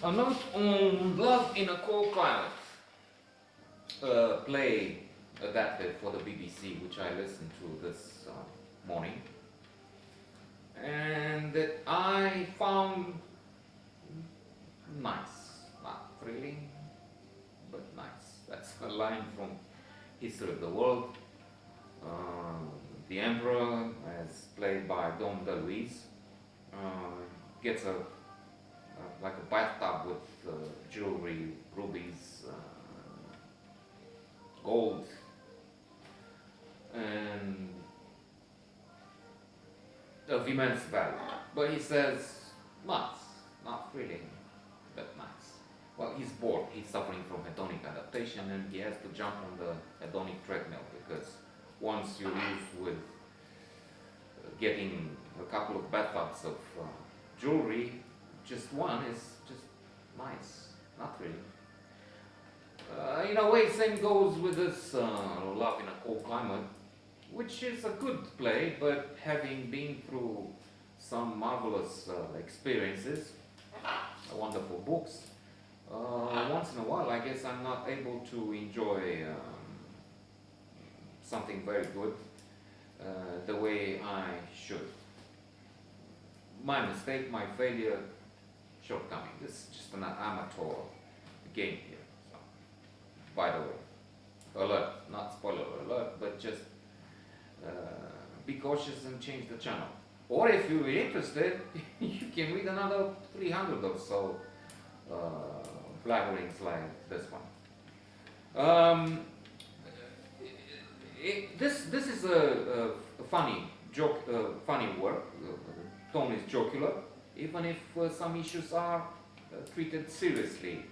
A note on Love in a Cold Climate, a play adapted for the BBC, which I listened to this morning, and that I found nice, not thrilling, but nice. That's a line from History of the World. The Emperor, as played by Dom DeLuise, gets like a bathtub with jewelry, rubies, gold, and of immense value. But he says, nice, not thrilling, but nice. Well, he's bored, he's suffering from hedonic adaptation, and he has to jump on the hedonic treadmill, because once you're used with getting a couple of bathtubs of jewelry, just one is just nice, not really. In a way, same goes with this Love in a Cold Climate, which is a good play, but having been through some marvelous experiences, wonderful books, once in a while I guess I'm not able to enjoy something very good the way I should. My mistake, my failure, shortcoming. This is just an amateur game here. So, by the way, alert, not spoiler alert, but just be cautious and change the channel. Or if you're interested, you can read another 300 or so blabberings like this one. This is a funny joke, funny work. The tone is jocular, even if some issues are treated seriously,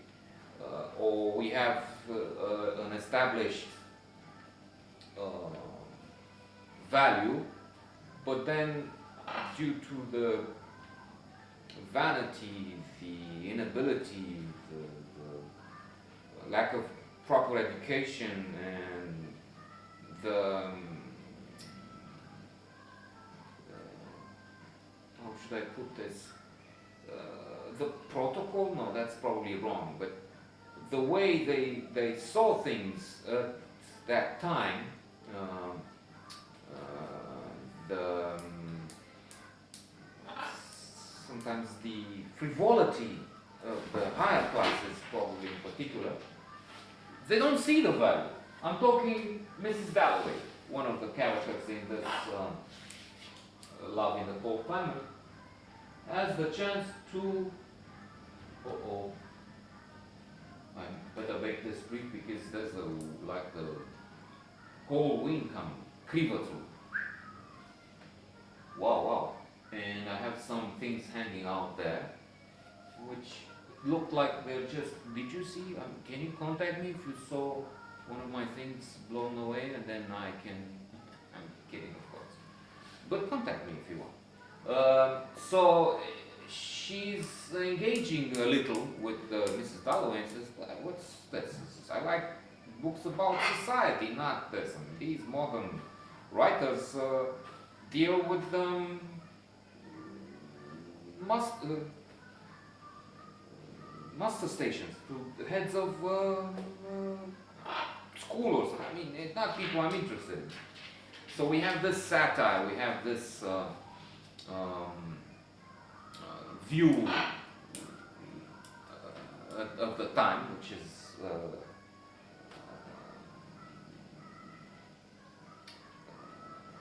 or we have an established value, but then due to the vanity, the inability, the lack of proper education, and the how should I put this? The protocol? No, that's probably wrong. But the way they saw things at that time, sometimes the frivolity of the higher classes, probably in particular, they don't see the value. I'm talking Mrs. Dalloway, one of the characters in this Love in the Cold Climate, has the chance to, I better make this brief because there's like the whole wind coming, cleaver through. Wow. And I have some things hanging out there, which look like they're just, did you see, can you contact me if you saw one of my things blown away, and then I can, I'm kidding of course, but contact me if you want. So she's engaging a little with Mrs. Dalloway and says, what's this? I like books about society, not this. I mean, these modern writers deal with muster stations, to heads of school or something. I mean, it's not people I'm interested in. So we have this satire, we have this view of the time, which is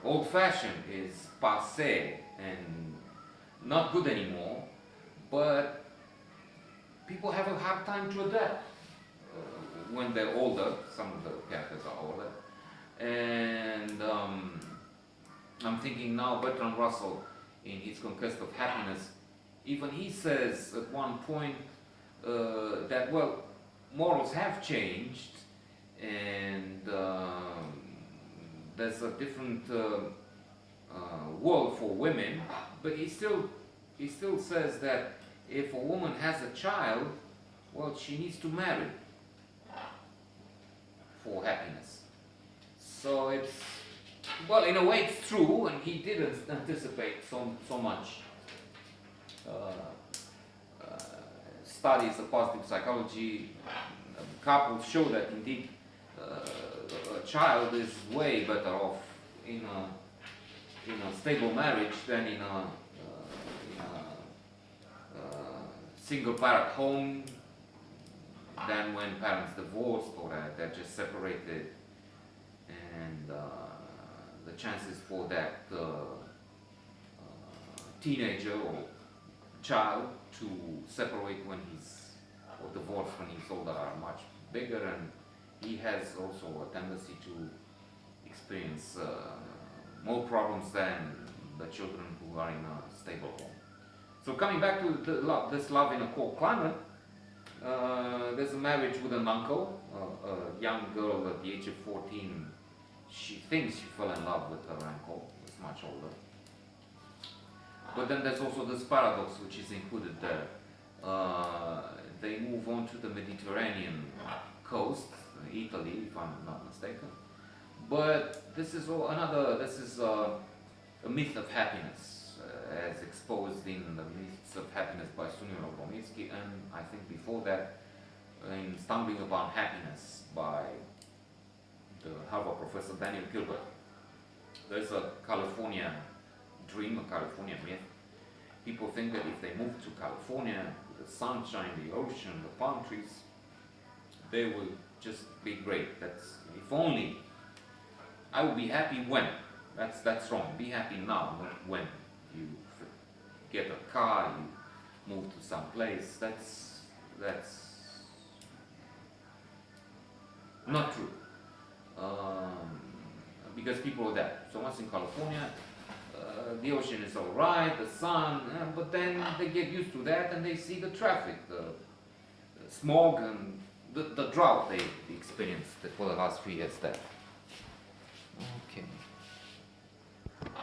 old-fashioned, is passé and not good anymore, but people have a hard time to adapt when they're older. Some of the characters are older, and I'm thinking now Bertrand Russell in his Conquest of Happiness, even he says at one point that, well, morals have changed, and there's a different world for women, but he still says that if a woman has a child, well, she needs to marry for happiness. So it's, well, in a way it's true, and he didn't anticipate so much studies of positive psychology, couples show that indeed a child is way better off in a stable marriage than in a single parent home, than when parents divorced or they're just separated, and the chances for that teenager or child to separate when he's, or divorce when he's older, are much bigger, and he has also a tendency to experience more problems than the children who are in a stable home. So coming back to this love in a cold climate, there's a marriage with an uncle, a young girl at the age of 14. She thinks she fell in love with her uncle, who's much older. But then there's also this paradox which is included there. They move on to the Mediterranean coast, Italy, if I'm not mistaken. But this is a myth of happiness, as exposed in the Myths of Happiness by Sunil Lomitsky, and I think before that in Stumbling Upon Happiness by the Harvard professor Daniel Gilbert. There's a California dream, a California myth. People think that if they move to California, with the sunshine, the ocean, the palm trees, they will just be great. That's, if only I will be happy when. That's wrong. Be happy now, not when. You get a car, you move to some place. That's not true. Because people adapt. So once in California, the ocean is alright, the sun, but then they get used to that and they see the traffic, the smog, and the drought they experienced for the last 3 years there. Okay.